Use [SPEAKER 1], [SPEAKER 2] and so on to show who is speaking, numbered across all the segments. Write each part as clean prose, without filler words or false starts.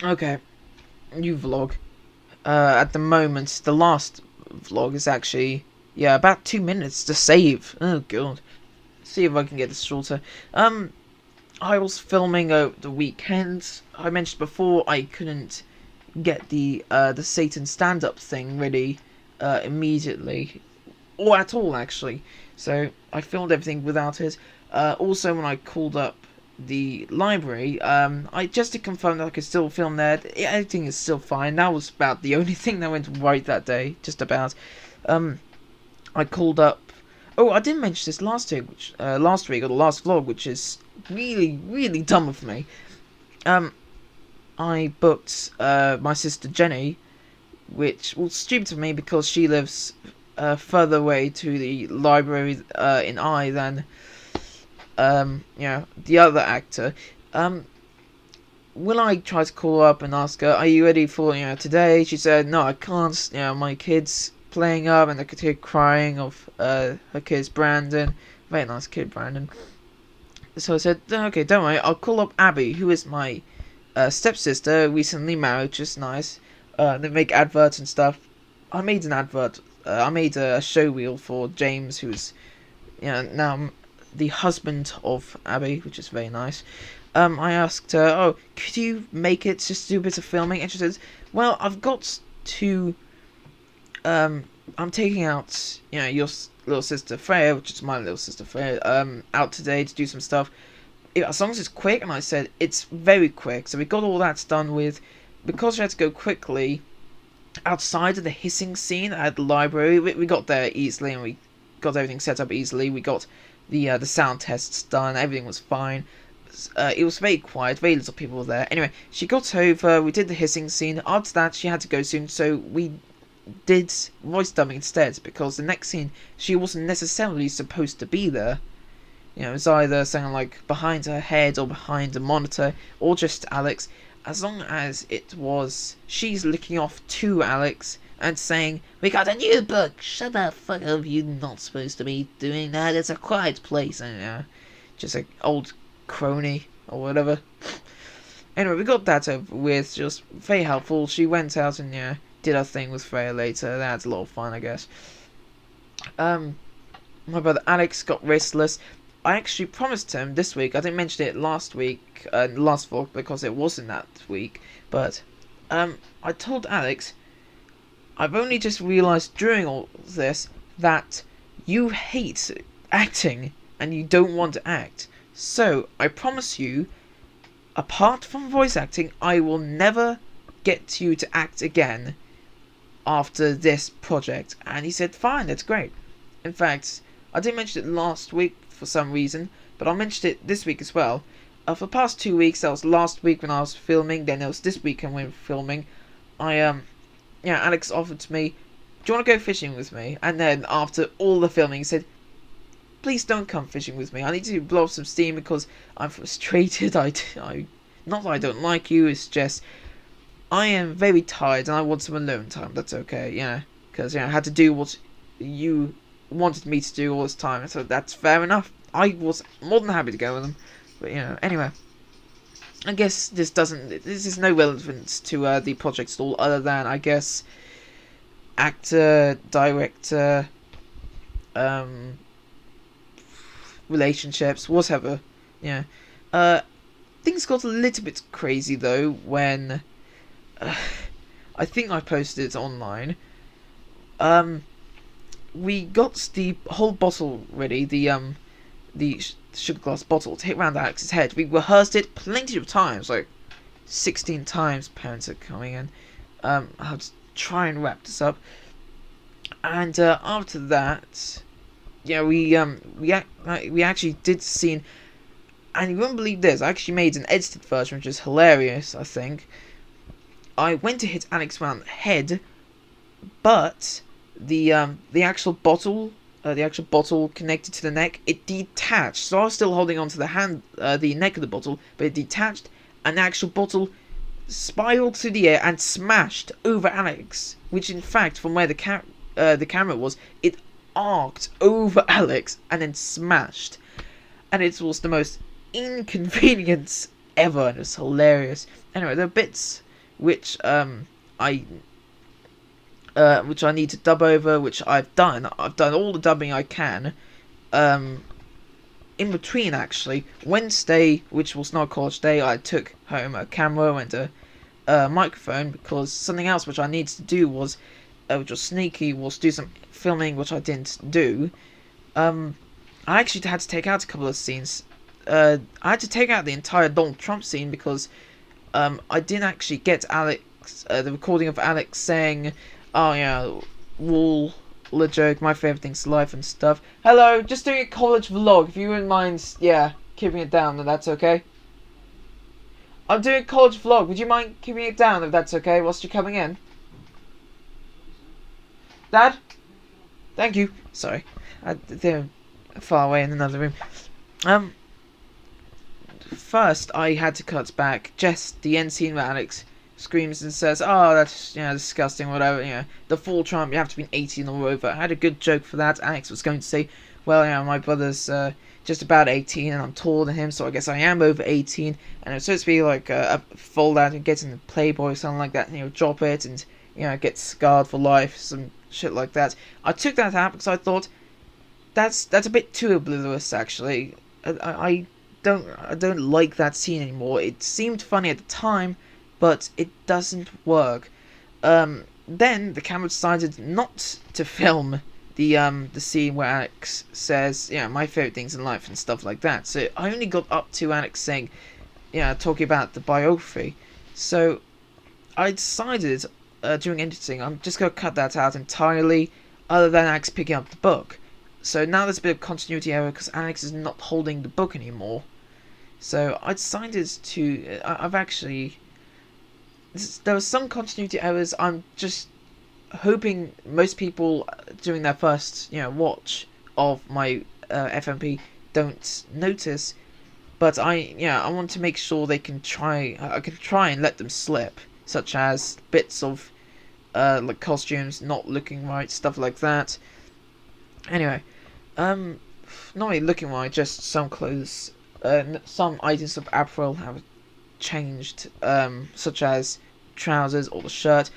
[SPEAKER 1] Okay, new vlog. At the moment, the last vlog is actually, yeah, about 2 minutes to save. Oh god. See if I can get this shorter. I was filming over the weekend. I mentioned before I couldn't get the Satan stand up thing ready immediately, or at all actually. So I filmed everything without it. Also, when I called up the library, I just to confirm that I could still film there. Everything is still fine. That was about the only thing that went right that day. Just about. Um, I called up. Oh, I didn't mention this last week or the last vlog, which is really, really dumb of me. Um, I booked my sister Jenny, which was stupid of me because she lives further away to the library in I than the other actor. Um, when I tried to call her up and ask her, "Are you ready for today?" She said, "No, I can't. My kid's playing up, and I could hear crying of her kid's Brandon. Very nice kid, Brandon." So I said, "Okay, don't worry. I'll call up Abby, who is my stepsister, recently married, which is nice. They make adverts and stuff. I made an advert. I made a show reel for James, who's now the husband of Abby, which is very nice. I asked her, "Oh, could you make it just do a bit of filming?" And she says, "Well, I've got to. I'm taking out, your little sister Freya, which is my little sister Freya, out today to do some stuff. As long as it's quick." And I said, "It's very quick." So we got all that done with. Because we had to go quickly, outside of the hissing scene at the library, we got there easily, and we got everything set up easily. We got the sound tests done. Everything was fine. It was very quiet. Very little people were there. Anyway, she got over. We did the hissing scene. After that, she had to go soon, so we did voice dubbing instead, because the next scene she wasn't necessarily supposed to be there. It was either something like behind her head or behind a monitor or just Alex. As long as it was she's looking off to Alex and saying, "We got a new book. Shut the fuck up. You're not supposed to be doing that. It's a quiet place." And just an old crony or whatever. Anyway, we got that over with. Just very helpful. She went out and did her thing with Freya later. That's a lot of fun, I guess. My brother Alex got restless. I actually promised him this week. I didn't mention it last week, last vlog, because it wasn't that week. But I told Alex, I've only just realised during all this that you hate acting and you don't want to act. So I promise you, apart from voice acting, I will never get you to act again after this project. And he said, "Fine, that's great." In fact, I didn't mention it last week for some reason, but I'll mention it this week as well. For the past 2 weeks, that was last week when I was filming, then it was this weekend when we were filming, Alex offered to me, "Do you want to go fishing with me?" And then after all the filming, he said, "Please don't come fishing with me. I need to blow off some steam because I'm frustrated. Not that I don't like you, it's just I am very tired and I want some alone time." That's okay, because I had to do what you wanted me to do all this time, so that's fair enough. I was more than happy to go with them, but anyway, I guess this is no relevance to the project at all, other than I guess actor, director, relationships, whatever. Yeah, things got a little bit crazy though when I think I posted it online. We got the whole bottle ready, the sugar glass bottle to hit round Alex's head. We rehearsed it plenty of times, like 16 times. Parents are coming in. I'll just try and wrap this up. And after that, we actually did the scene, and you won't believe this. I actually made an edited version, which is hilarious. I think I went to hit Alex around the head, but the actual bottle. The actual bottle connected to the neck, it detached. So I was still holding onto the neck of the bottle, but it detached, and the actual bottle spiraled through the air and smashed over Alex. Which, in fact, from where the camera was, it arced over Alex and then smashed. And it was the most inconvenience ever, and it was hilarious. Anyway, there are bits which I which I need to dub over, which I've done. I've done all the dubbing I can. In between, actually, Wednesday, which was not college day, I took home a camera and a microphone, because something else which I needed to do was, which was sneaky, was do some filming, which I didn't do. I actually had to take out a couple of scenes. I had to take out the entire Donald Trump scene because I didn't actually get Alex, the recording of Alex saying, "Oh yeah, Wall, a joke, my favourite thing's life and stuff." Hello, just doing a college vlog. If you wouldn't mind, yeah, keeping it down, then that's okay. I'm doing a college vlog. Would you mind keeping it down if that's okay whilst you're coming in? Dad? Thank you. Sorry. They're far away in another room. First I had to cut back just the end scene where Alex screams and says, "Oh, that's disgusting, whatever, the full Trump, you have to be 18 or over." I had a good joke for that. Alex was going to say, "Well, my brother's just about 18 and I'm taller than him, so I guess I am over 18, and it's supposed to be like a fold out and get in the Playboy or something like that, drop it and get scarred for life," some shit like that. I took that out because I thought that's a bit too oblivious, actually. I don't like that scene anymore. It seemed funny at the time, but it doesn't work. Then the camera decided not to film the scene where Alex says, "My favorite things in life" and stuff like that. So I only got up to Alex saying, talking about the biography. So I decided during editing, I'm just gonna cut that out entirely, other than Alex picking up the book. So now there's a bit of continuity error because Alex is not holding the book anymore. So I decided to. I've actually. There were some continuity errors. I'm just hoping most people doing their first, watch of my FMP don't notice. But I want to make sure they can try. I can try and let them slip, such as bits of, like costumes not looking right, stuff like that. Anyway, not really looking right, just some clothes. Some items of apparel have changed, such as trousers or the shirt.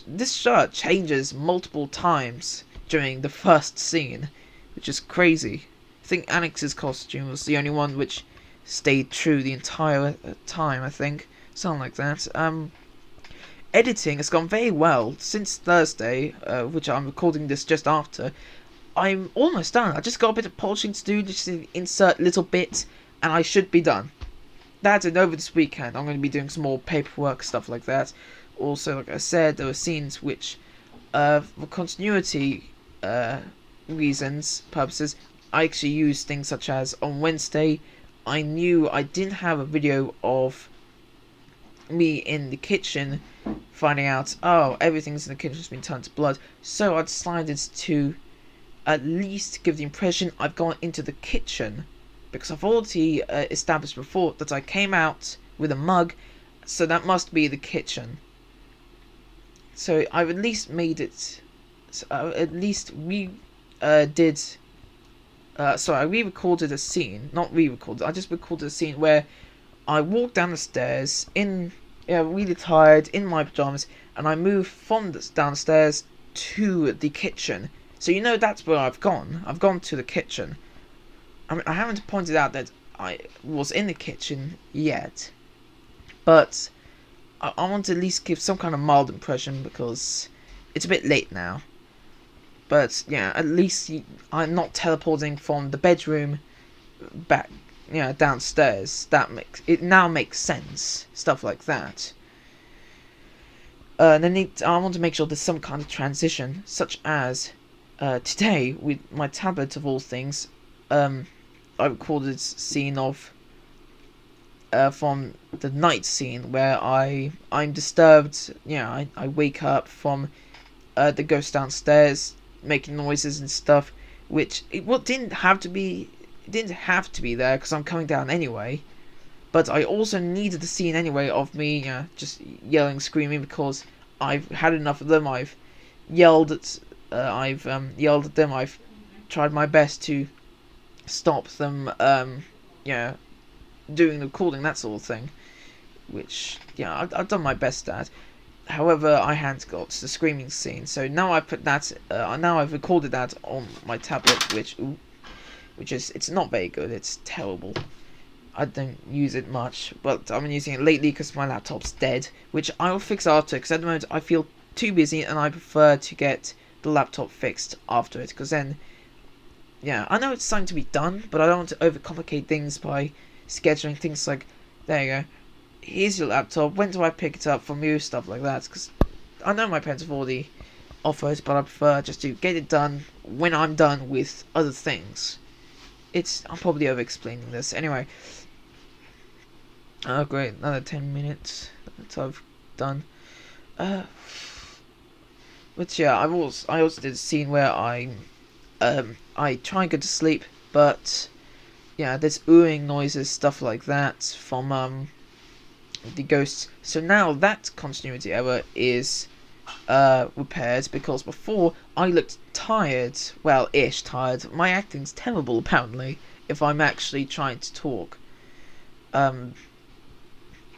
[SPEAKER 1] This shirt changes multiple times during the first scene, which is crazy. I think Alex's costume was the only one which stayed true the entire time, I think. Something like that. Editing has gone very well since Thursday, which I'm recording this just after. I'm almost done. I just got a bit of polishing to do, just to insert little bits, and I should be done. That's it. Over this weekend, I'm going to be doing some more paperwork, stuff like that. Also, like I said, there were scenes which, for continuity purposes, I actually used things such as on Wednesday, I knew I didn't have a video of me in the kitchen finding out, oh, everything's in the kitchen's been turned to blood, so I decided to at least give the impression I've gone into the kitchen, because I've already established before that I came out with a mug, so that must be the kitchen. So I've at least made it. So at least we did. Sorry, I re-recorded a scene. Not re-recorded. I just recorded a scene where I walked down the stairs really tired in my pajamas, and I moved from downstairs to the kitchen. So that's where I've gone. I've gone to the kitchen. I mean, I haven't pointed out that I was in the kitchen yet, but I want to at least give some kind of mild impression because it's a bit late now. But at least I'm not teleporting from the bedroom back, downstairs. Now makes sense. Stuff like that. Then I want to make sure there's some kind of transition, such as today with my tablet of all things. I recorded a scene of from the night scene where I'm disturbed. I wake up from the ghost downstairs making noises and stuff, which didn't have to be there because I'm coming down anyway. But I also needed the scene anyway of me just yelling, screaming, because I've had enough of them. I've yelled at them. I've tried my best to stop them doing the recording, that sort of thing, which yeah, I've done my best at. However, I hadn't got the screaming scene, so now I put that. Now I've recorded that on my tablet, which is it's not very good. It's terrible. I don't use it much, but I've been using it lately because my laptop's dead, which I will fix after. Because at the moment I feel too busy, and I prefer to get the laptop fixed after it. Because then, yeah, I know it's something to be done, but I don't want to overcomplicate things by scheduling things like, there you go, here's your laptop, when do I pick it up from you, stuff like that. Because I know my parents have already offered, but I prefer just to get it done when I'm done with other things. I'm probably over-explaining this. Anyway. Oh great, another 10 minutes that I've done. But yeah, I also did a scene where I try and go to sleep, but yeah, there's oohing noises, stuff like that from the ghosts. So now that continuity error is repaired, because before I looked tired, well, ish tired. My acting's terrible apparently if I'm actually trying to talk.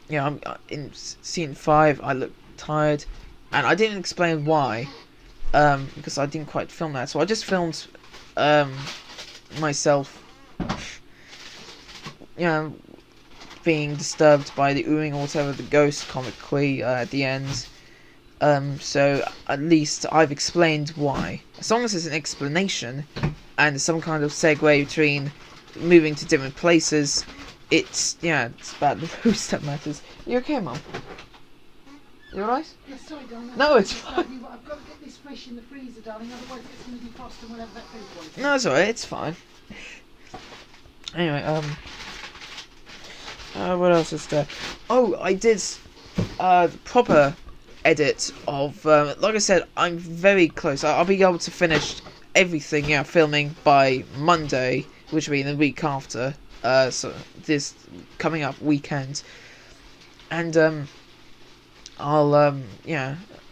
[SPEAKER 1] Yeah, I'm in scene 5. I look tired, and I didn't explain why, because I didn't quite film that. So I just filmed myself, you know, being disturbed by the oohing or whatever, the ghost comically at the end. So at least I've explained why. As long as there's an explanation and some kind of segue between moving to different places. It's about the host that matters. You okay, Mum? You alright?
[SPEAKER 2] Yeah, sorry, darling.
[SPEAKER 1] No, it's fine.
[SPEAKER 2] I've got to get this fish in the freezer, darling, otherwise it's going to defrost and we'll have that food poisoning.
[SPEAKER 1] No, it's alright, it's fine. Anyway, what else is there? Oh, I did, the proper edit of, like I said, I'm very close. I'll be able to finish everything, filming by Monday, which will be the week after. So this coming up weekend, and I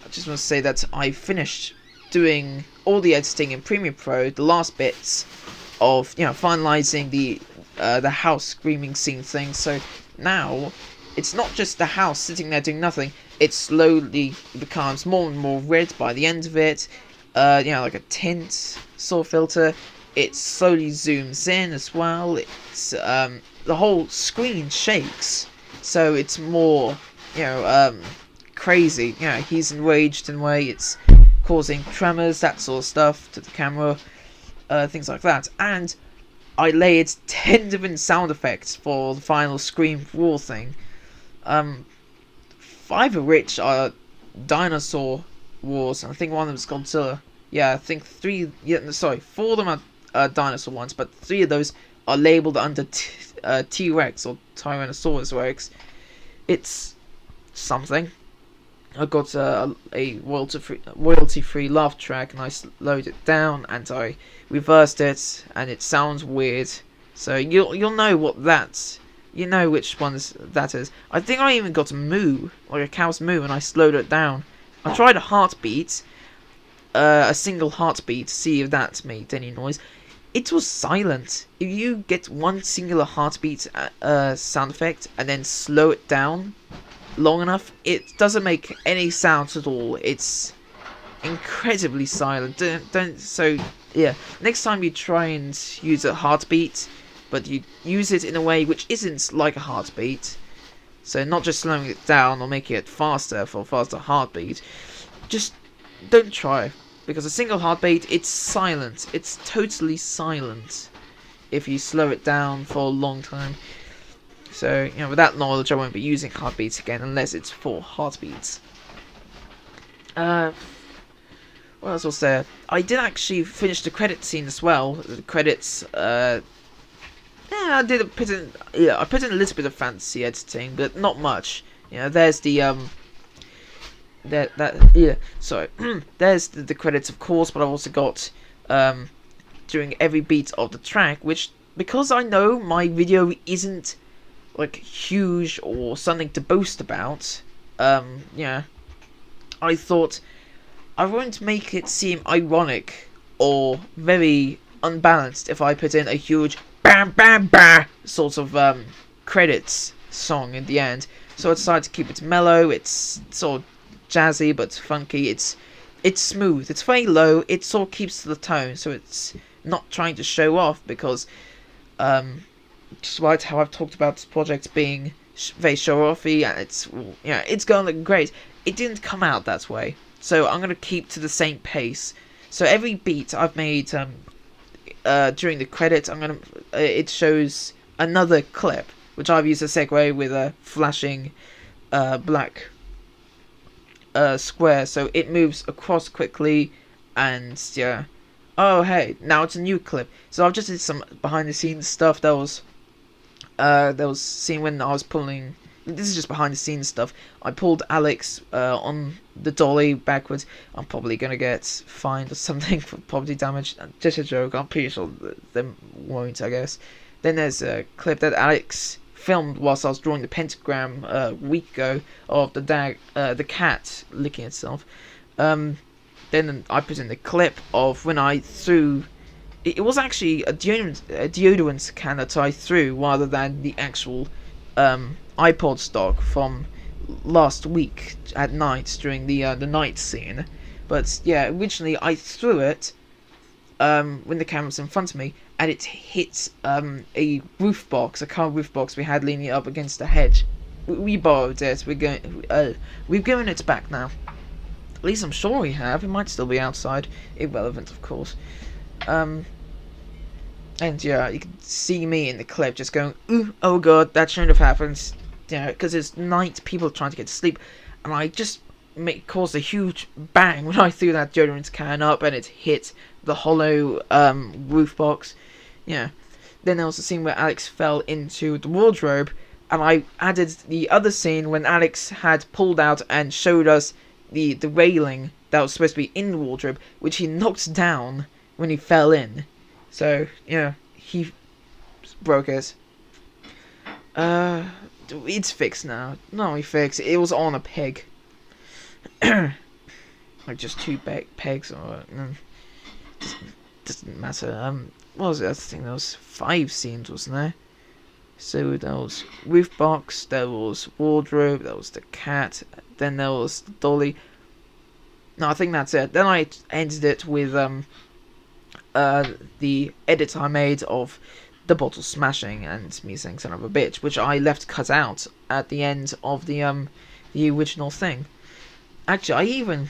[SPEAKER 1] just want to say that I finished doing all the editing in Premiere Pro, the last bits of finalizing the house screaming scene thing. So now it's not just the house sitting there doing nothing. It slowly becomes more and more red by the end of it. Like a tint sort of filter. It slowly zooms in as well. It's the whole screen shakes, so it's more crazy. He's enraged in a way. It's causing tremors, that sort of stuff to the camera, things like that. And I layered 10 different sound effects for the final Scream Roar thing. 5 of which are dinosaur roars, and I think one of them is Godzilla. Yeah, I think 4 of them are dinosaur ones, but 3 of those are labeled under T-Rex or Tyrannosaurus Rex. It's something. I got a royalty-free laugh track, and I slowed it down and I reversed it, and it sounds weird. So you'll know what that's. You know which ones that is. I think I even got a moo, like a cow's moo, and I slowed it down. I tried a heartbeat, a single heartbeat, to see if that made any noise. It was silent. If you get one singular heartbeat sound effect and then slow it down long enough, it doesn't make any sounds at all. It's incredibly silent. So yeah, next time you try and use a heartbeat, but you use it in a way which isn't like a heartbeat, so not just slowing it down or making it faster for a faster heartbeat, just don't try. Because a single heartbeat, it's silent. It's totally silent if you slow it down for a long time. So, with that knowledge, I won't be using heartbeats again unless it's for heartbeats. What else was there? I did actually finish the credit scene as well. The credits, I put in a little bit of fantasy editing, but not much. There's the there's the credits, of course, but I've also got during every beat of the track, which, because I know my video isn't like huge or something to boast about, I thought I won't make it seem ironic or very unbalanced if I put in a huge bam bam bam sort of credits song in the end. So I decided to keep it mellow. It's sort of jazzy but funky. It's smooth. It's very low. It sort of keeps to the tone, so it's not trying to show off because, despite how I've talked about this project being very show-offy and it's going to look great, it didn't come out that way. So I'm gonna keep to the same pace. So every beat I've made during the credits, it shows another clip, which I've used a segue with a flashing black square, so it moves across quickly, and yeah. Oh hey, now it's a new clip. So I've just did some behind the scenes stuff. There was seen when I was pulling. This is just behind the scenes stuff. I pulled Alex on the dolly backwards. I'm probably gonna get fined or something for property damage. Just a joke. I'm pretty sure they won't, I guess. Then there's a clip that Alex filmed whilst I was drawing the pentagram a week ago of the cat licking itself. Then I put in the clip of when I threw. It was actually a deodorant can that I threw rather than the actual iPod stock from last week at night during the night scene. But yeah, originally I threw it when the camera's in front of me, and it hit a roof box, a car roof box we had leaning up against a hedge. We borrowed it. We've given it back now. At least I'm sure we have. It might still be outside. Irrelevant, of course. And yeah, you can see me in the clip just going, ooh, oh god, that shouldn't have happened. Yeah, because it's night, people are trying to get to sleep, and I just caused a huge bang when I threw that deodorant can up, and it hit the hollow roof box. Yeah. Then there was a scene where Alex fell into the wardrobe, and I added the other scene when Alex had pulled out and showed us the railing that was supposed to be in the wardrobe, which he knocked down when he fell in. So, yeah, he broke it. It's fixed now. No, he fixed it. It was on a peg. Like just two pegs, or doesn't matter. What was the other thing? There was 5 scenes, wasn't there? So there was roof box, there was wardrobe, there was the cat, then there was the dolly. No, I think that's it. Then I ended it with the edit I made of the bottle smashing and me saying son of a bitch, which I left cut out at the end of the original thing. Actually, I even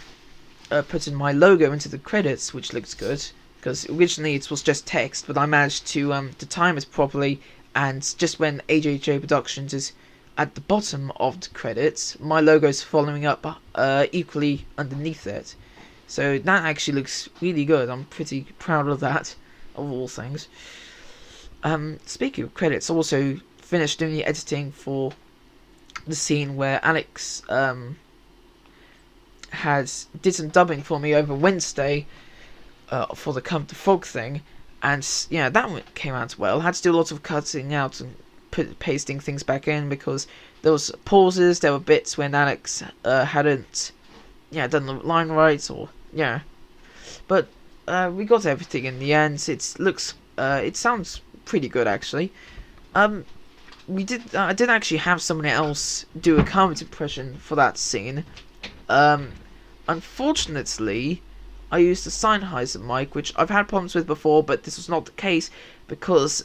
[SPEAKER 1] put in my logo into the credits, which looks good, because originally it was just text, but I managed to time it properly, and just when AJJ Productions is at the bottom of the credits, my logo's following up equally underneath it. So that actually looks really good. I'm pretty proud of that, of all things. Speaking of credits, I also finished doing the editing for the scene where Alex did some dubbing for me over Wednesday for the Come to Frog thing, and yeah, that one came out well. I had to do a lot of cutting out and pasting things back in because there was pauses, there were bits when Alex hadn't done the line right, or but we got everything in the end. It sounds pretty good actually. I did actually have someone else do a Kermit impression for that scene. Unfortunately, I used the Sennheiser mic, which I've had problems with before, but this was not the case because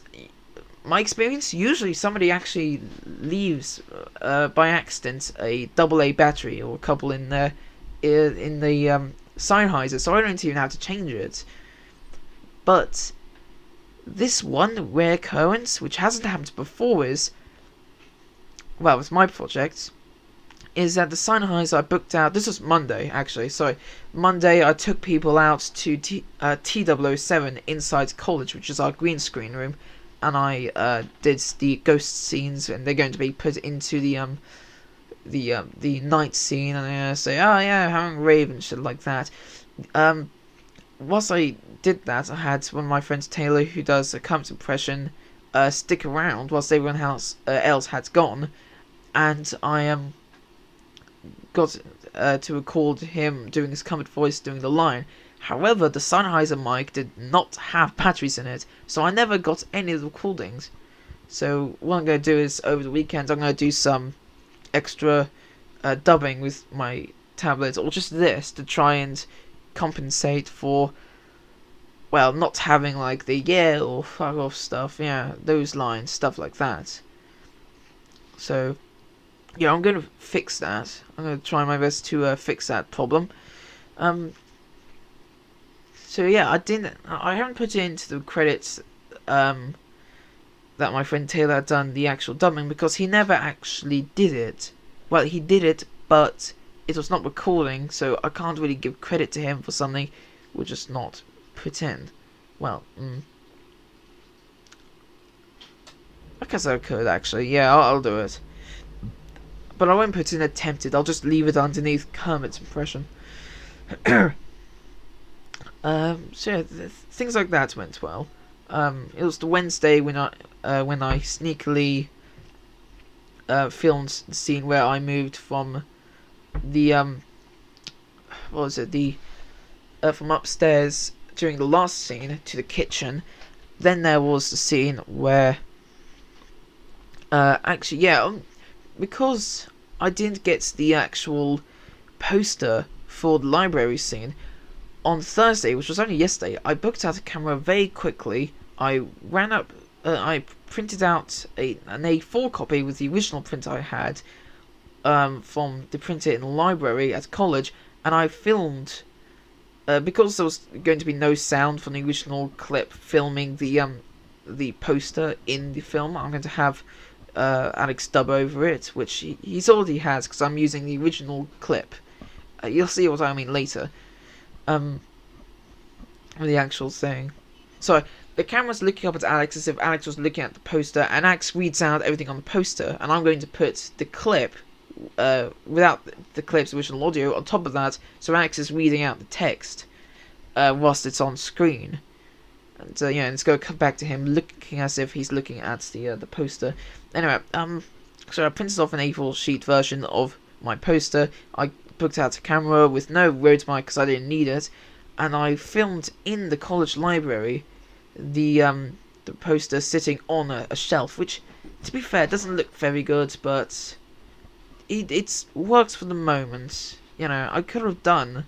[SPEAKER 1] my experience, usually somebody actually leaves by accident a AA battery or a couple in the Sennheiser, so I don't even have to change it. But this one rare occurrence, which hasn't happened before, with my project, is that the Sennheiser I booked out. This was Monday, actually. Sorry, Monday I took people out to T007 inside college, which is our green screen room, and I did the ghost scenes, and they're going to be put into the night scene, and I say, oh yeah, having rave and shit like that. Whilst I did that, I had one of my friends, Taylor, who does a Kermit impression, stick around whilst everyone else had gone, and I got to record him doing his Kermit voice, doing the line. However, the Sennheiser mic did not have batteries in it, so I never got any of the recordings. So what I'm going to do is over the weekend I'm going to do some extra dubbing with my tablet, or just this, to try and compensate for, well, not having like the yeah or fuck off stuff, yeah, those lines, stuff like that. So yeah, I'm going to fix that. I'm going to try my best to fix that problem. So yeah, I haven't put it into the credits that my friend Taylor had done the actual dubbing, because he never actually did it. Well, he did it, but it was not recording, so I can't really give credit to him for something we're just not put in. Well, I guess I could actually. Yeah, I'll do it. But I won't put in attempted. I'll just leave it underneath Kermit's impression. So yeah, things like that went well. It was the Wednesday when I sneakily filmed the scene where I moved from the what was it, the from upstairs during the last scene to the kitchen. Then there was the scene where actually, yeah, because I didn't get the actual poster for the library scene on Thursday, which was only yesterday. I booked out a camera very quickly. I ran up, I printed out an A4 copy with the original print I had from the printer in the library at college, and I filmed, because there was going to be no sound from the original clip filming the poster in the film. I'm going to have Alex dub over it, which he's already has, because I'm using the original clip. You'll see what I mean later. The actual thing. So the camera's looking up at Alex as if Alex was looking at the poster, and Alex reads out everything on the poster, and I'm going to put the clip without the clip's original audio on top of that, so Alex is reading out the text whilst it's on screen. And yeah, it's going to come back to him looking as if he's looking at the poster. Anyway, so I printed off an A4 sheet version of my poster. I booked out a camera with no Rode mic because I didn't need it, and I filmed in the college library the poster sitting on a shelf, which, to be fair, doesn't look very good, but it works for the moment. You know, I could have done.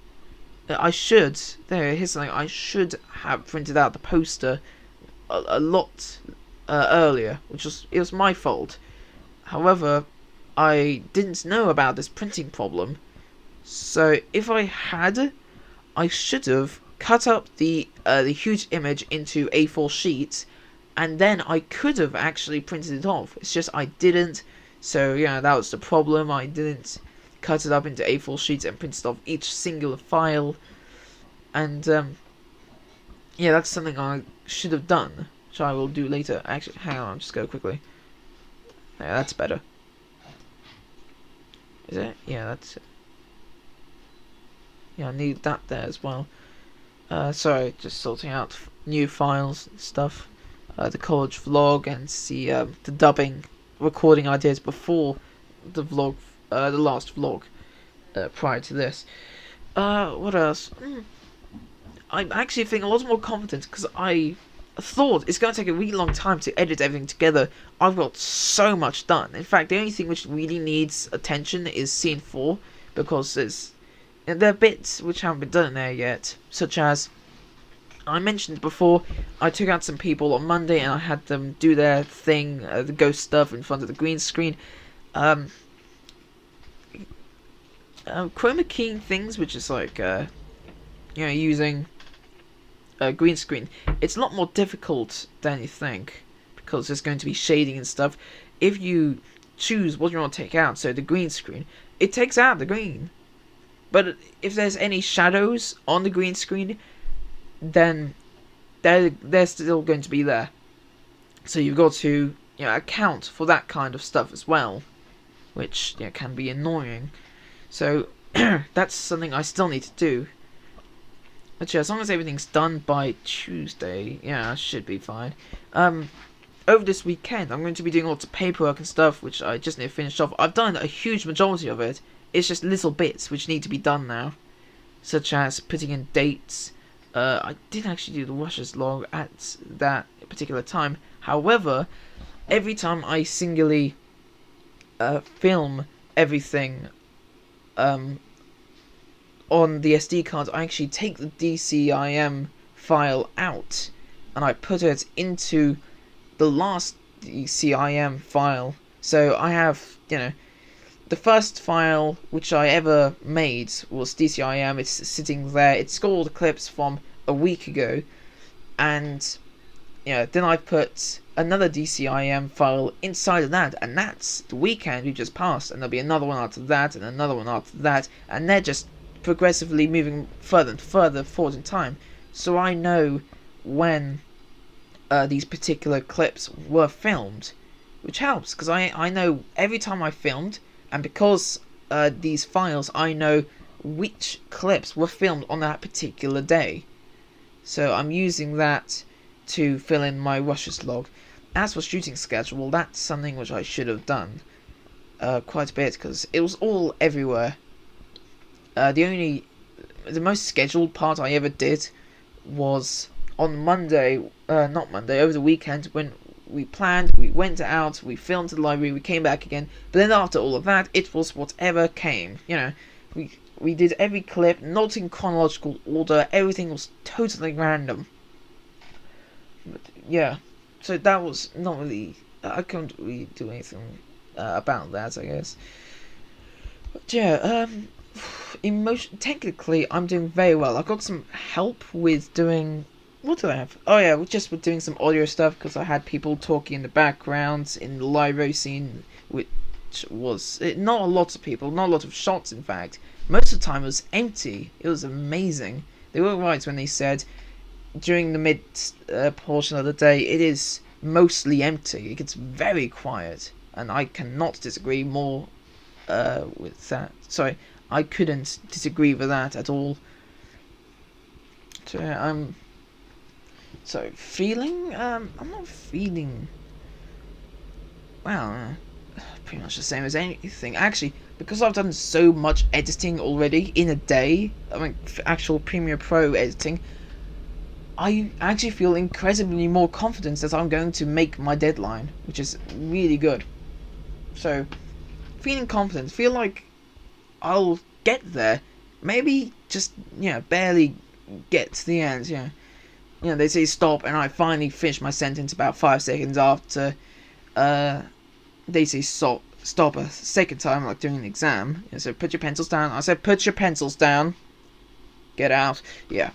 [SPEAKER 1] Here's something. I should have printed out the poster a lot earlier, it was my fault. However, I didn't know about this printing problem, so if I had, I should have cut up the huge image into A4 sheets, and then I could have actually printed it off. It's just I didn't, so yeah, that was the problem. I didn't cut it up into A4 sheets and printed off each singular file, and yeah, that's something I should have done, which I will do later. Actually, hang on, just go quickly. Yeah, that's better. Is it? Yeah, that's it. Yeah, I need that there as well. Sorry, just sorting out new files and stuff. The college vlog and the dubbing recording I did before the vlog, the last vlog, prior to this. What else? I'm actually feeling a lot more confident because I thought it's going to take a really long time to edit everything together. I've got so much done. In fact, the only thing which really needs attention is scene 4, because there are bits which haven't been done in there yet, such as, I mentioned before, I took out some people on Monday and I had them do their thing, the ghost stuff in front of the green screen. Chroma keying things, which is like, using green screen. It's a lot more difficult than you think, because there's going to be shading and stuff. If you choose what you want to take out, so the green screen, it takes out the green. But if there's any shadows on the green screen, then they're still going to be there. So you've got to account for that kind of stuff as well, which can be annoying. So that's something I still need to do. But yeah, as long as everything's done by Tuesday, I should be fine. Over this weekend, I'm going to be doing lots of paperwork and stuff, which I just need to finish off. I've done a huge majority of it. It's just little bits which need to be done now, such as putting in dates. I didn't actually do the Russia's log at that particular time. However, every time I singularly film everything on the SD card, I actually take the DCIM file out and I put it into the last DCIM file. So I have, the first file which I ever made was DCIM. It's sitting there. It's got all the clips from a week ago, and then I put another DCIM file inside of that, and that's the weekend we just passed, and there'll be another one after that, and another one after that, and they're just progressively moving further and further forward in time, so I know when these particular clips were filmed, which helps, because I know every time I filmed, and because these files, I know which clips were filmed on that particular day. So I'm using that to fill in my rushes log. As for shooting schedule, that's something which I should have done quite a bit, because it was all everywhere. The most scheduled part I ever did was on Monday, over the weekend, when we planned, we went out, we filmed the library, we came back again, but then after all of that, it was whatever came, we did every clip, not in chronological order, everything was totally random. But yeah, so that was not really, I couldn't really do anything about that, I guess. But yeah, technically, I'm doing very well. I got some help with doing, what did I have? Oh yeah, just with doing some audio stuff, because I had people talking in the background in the library scene, which was not a lot of people, not a lot of shots in fact. Most of the time it was empty. It was amazing. They were right when they said during the mid portion of the day it is mostly empty. It gets very quiet, and I cannot disagree more with that. Sorry, I couldn't disagree with that at all. So I'm feeling. I'm not feeling. Well, pretty much the same as anything. Actually, because I've done so much editing already in a day, I mean, actual Premiere Pro editing, I actually feel incredibly more confident that I'm going to make my deadline, which is really good. So, feeling confident, feel like I'll get there. Maybe just, barely get to the end, they say stop, and I finally finish my sentence about 5 seconds after they say stop a second time, like doing an exam. So put your pencils down. I said put your pencils down. Get out. Yeah.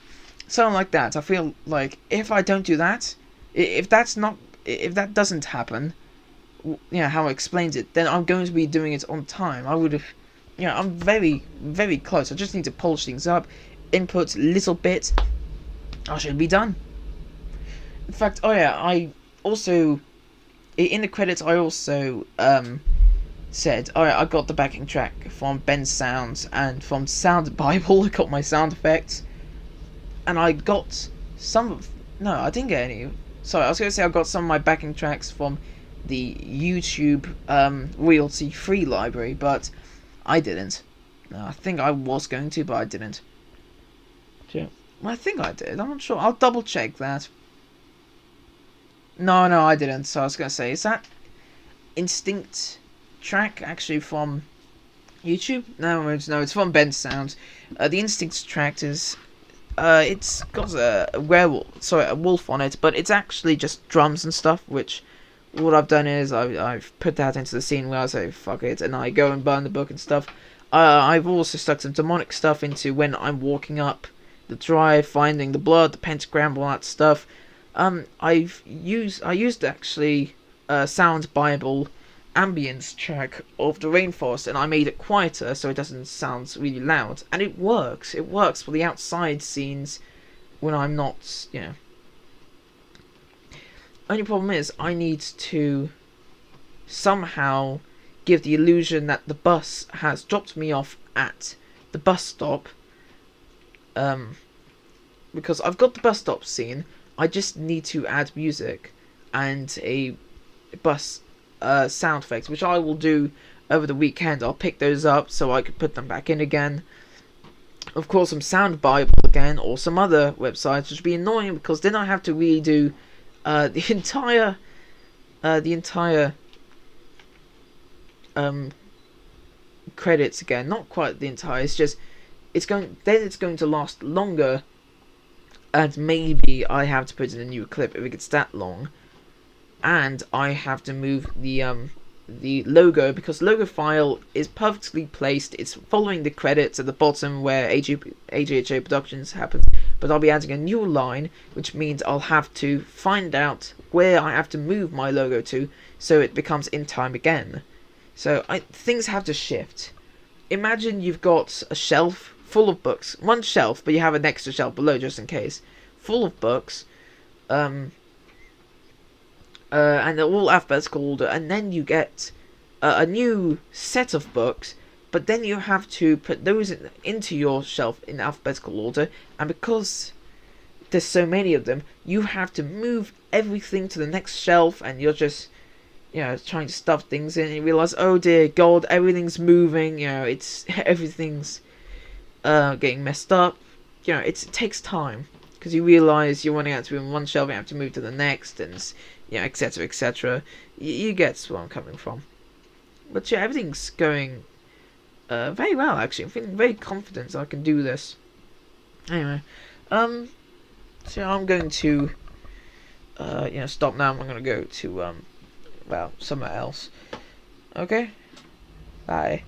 [SPEAKER 1] Something like that. I feel like if I don't do that, if that doesn't happen, how I explained it, then I'm going to be doing it on time. I would have, I'm very, very close. I just need to polish things up, input a little bit. I should be done. In fact, I also, in the credits, I also said, I got the backing track from Bensound and from Sound Bible. I got my sound effects, and I got I didn't get any. Sorry, I was going to say I got some of my backing tracks from the YouTube royalty-free library, but I didn't. No, I think I was going to, but I didn't. Yeah. Well, I think I did. I'm not sure. I'll double check that. No, I didn't. So I was going to say, is that Instinct track actually from YouTube? No, it's from Bensound. The Instinct track is, it's got a wolf on it, but it's actually just drums and stuff, which what I've done is I've put that into the scene where I say, fuck it, and I go and burn the book and stuff. I've also stuck some demonic stuff into when I'm walking up the drive, finding the blood, the pentagram, all that stuff. I used actually Sound Bible ambience track of the rainforest, and I made it quieter so it doesn't sound really loud, and it works. It works for the outside scenes when I'm not, Only problem is I need to somehow give the illusion that the bus has dropped me off at the bus stop, because I've got the bus stop scene. I just need to add music and a bus sound effects, which I will do over the weekend. I'll pick those up so I can put them back in again. Of course, some Sound Bible again, or some other websites, which would be annoying because then I have to redo the entire the entire credits again. Not quite the entire. It's just it's going to last longer, and maybe I have to put in a new clip if it gets that long, and I have to move the logo, because logo file is perfectly placed. It's following the credits at the bottom where AGHA Productions happens, but I'll be adding a new line, which means I'll have to find out where I have to move my logo to, so it becomes in time again. So things have to shift. Imagine you've got a shelf full of books, one shelf, but you have an extra shelf below just in case, full of books, and they're all alphabetical order, and then you get a new set of books, but then you have to put those into your shelf in alphabetical order, and because there's so many of them, you have to move everything to the next shelf, and you're just, trying to stuff things in, and you realize, oh dear God, everything's moving, it's everything's getting messed up. It takes time, because you realize you're running out to move one shelf, you have to move to the next, and etc., etc. You get where I'm coming from. But yeah, everything's going very well, actually. I'm feeling very confident I can do this. Anyway, so I'm going to stop now. I'm going to go to somewhere else. Okay, bye.